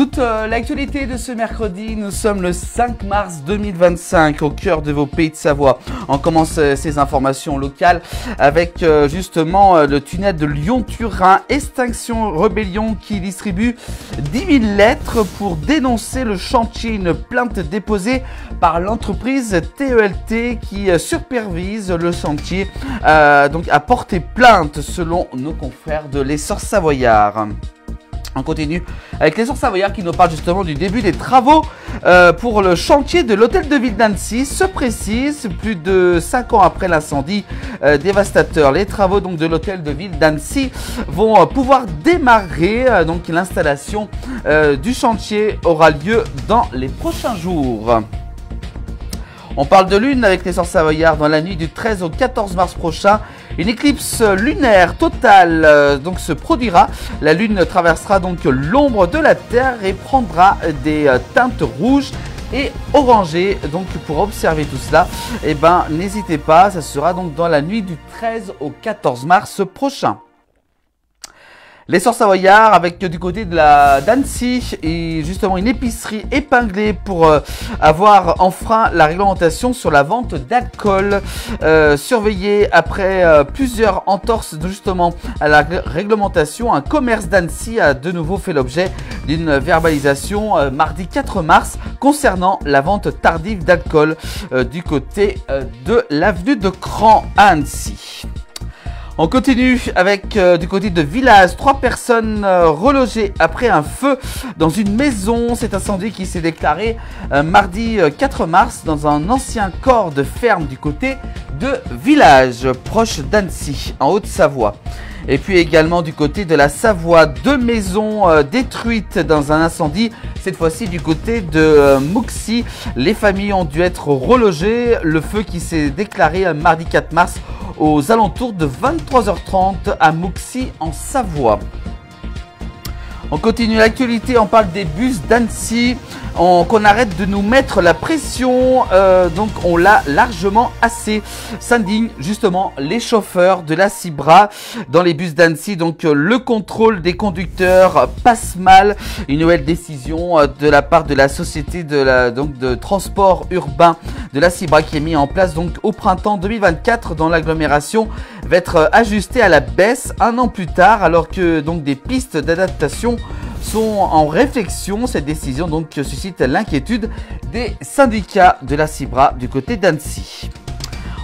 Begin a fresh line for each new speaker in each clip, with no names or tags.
Toute l'actualité de ce mercredi, nous sommes le 5 mars 2025 au cœur de vos pays de Savoie. On commence ces informations locales avec justement le tunnel de Lyon-Turin, Extinction Rebellion qui distribue 10 000 lettres pour dénoncer le chantier. Une plainte déposée par l'entreprise TELT qui supervise le chantier donc a porté plainte selon nos confrères de l'Essor Savoyard. On continue avec l'Essor Savoyard qui nous parle justement du début des travaux pour le chantier de l'hôtel de ville d'Annecy. Se précise, plus de 5 ans après l'incendie dévastateur, les travaux donc de l'hôtel de ville d'Annecy vont pouvoir démarrer. Donc l'installation du chantier aura lieu dans les prochains jours. On parle de lune avec l'Essor Savoyard dans la nuit du 13 au 14 mars prochain. Une éclipse lunaire totale donc se produira. La lune traversera donc l'ombre de la Terre et prendra des teintes rouges et orangées. Donc pour observer tout cela, n'hésitez pas, ça sera donc dans la nuit du 13 au 14 mars prochain. L'Essor Savoyard avec du côté de d'Annecy et justement une épicerie épinglée pour avoir enfreint la réglementation sur la vente d'alcool. Surveillé après plusieurs entorses justement à la réglementation, un commerce d'Annecy a de nouveau fait l'objet d'une verbalisation mardi 4 mars concernant la vente tardive d'alcool du côté de l'avenue de Cran à Annecy. On continue avec du côté de Villaz, 3 personnes relogées après un feu dans une maison. Cet incendie qui s'est déclaré mardi 4 mars dans un ancien corps de ferme du côté de Villaz, proche d'Annecy, en Haute-Savoie. Et puis également du côté de la Savoie, 2 maisons détruites dans un incendie, cette fois-ci du côté de Mouxy. Les familles ont dû être relogées. Le feu qui s'est déclaré mardi 4 mars aux alentours de 23h30 à Mouxy en Savoie. On continue l'actualité, on parle des bus d'Annecy. Qu'on arrête de nous mettre la pression, donc on l'a largement assez. S'indignent justement les chauffeurs de la Cibra dans les bus d'Annecy. Donc le contrôle des conducteurs passe mal. Une nouvelle décision de la part de la société de transport urbain de la Cibra qui est mise en place donc au printemps 2024 dans l'agglomération va être ajustée à la baisse un an plus tard, alors que donc des pistes d'adaptation sont en réflexion. Cette décision donc suscite l'inquiétude des syndicats de la Cibra du côté d'Annecy.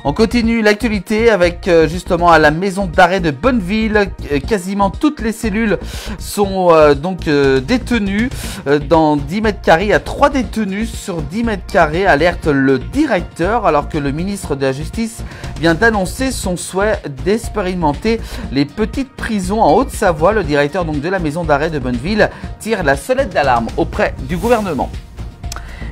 On continue l'actualité avec justement à la maison d'arrêt de Bonneville. Quasiment toutes les cellules sont détenues dans 10 mètres carrés. À 3 détenus sur 10 mètres carrés, alerte le directeur, alors que le ministre de la Justice vient d'annoncer son souhait d'expérimenter les petites prisons en Haute-Savoie. Le directeur donc de la maison d'arrêt de Bonneville tire la sonnette d'alarme auprès du gouvernement.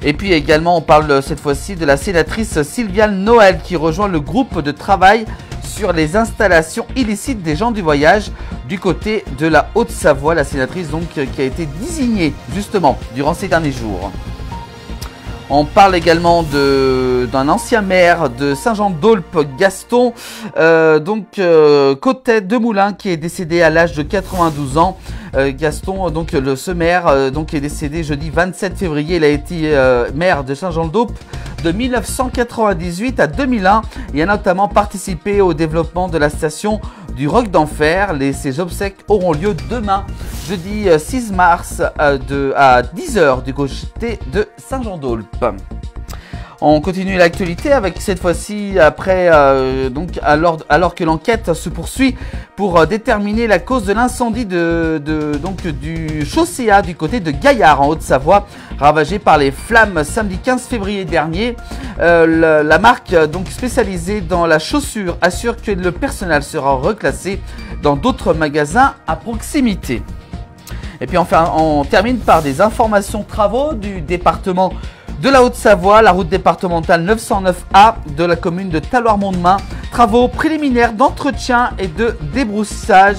Et puis également, on parle cette fois-ci de la sénatrice Sylviane Noël qui rejoint le groupe de travail sur les installations illicites des gens du voyage du côté de la Haute-Savoie. La sénatrice donc qui a été désignée justement durant ces derniers jours. On parle également d'un ancien maire de Saint-Jean-d'Aulpes, Gaston Cotet de Moulin, qui est décédé à l'âge de 92 ans. Gaston, ce maire est décédé jeudi 27 février. Il a été maire de Saint-Jean-d'Aulpes de 1998 à 2001 et a notamment participé au développement de la station du Roc d'Enfer. Ses obsèques auront lieu demain, jeudi 6 mars à 10h du côté de Saint-Jean-d'Aulpes. On continue l'actualité avec cette fois-ci après alors que l'enquête se poursuit pour déterminer la cause de l'incendie du Chaussea du côté de Gaillard en Haute-Savoie, ravagé par les flammes samedi 15 février dernier. La marque spécialisée dans la chaussure assure que le personnel sera reclassé dans d'autres magasins à proximité. Et puis enfin, on termine par des informations travaux du département de la Haute-Savoie, la route départementale 909A de la commune de Talloires-Mondemain. Travaux préliminaires d'entretien et de débroussage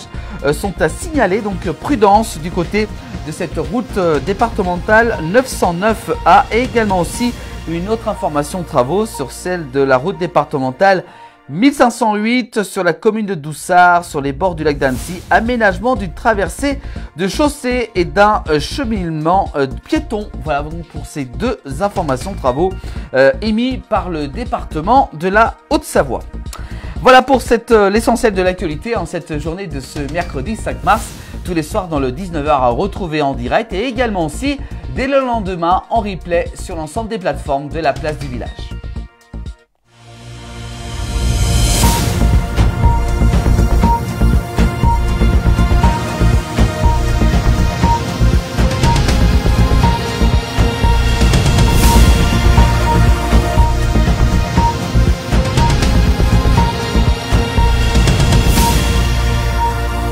sont à signaler, donc prudence du côté de cette route départementale 909A. Et également aussi une autre information de travaux sur celle de la route départementale 1508 sur la commune de Doussard, sur les bords du lac d'Annecy, aménagement d'une traversée de chaussée et d'un cheminement piéton. Voilà donc pour ces deux informations, travaux émis par le département de la Haute-Savoie. Voilà pour l'essentiel de l'actualité en cette journée de ce mercredi 5 mars. Tous les soirs dans le 19h à retrouver en direct et également aussi dès le lendemain en replay sur l'ensemble des plateformes de la place du village.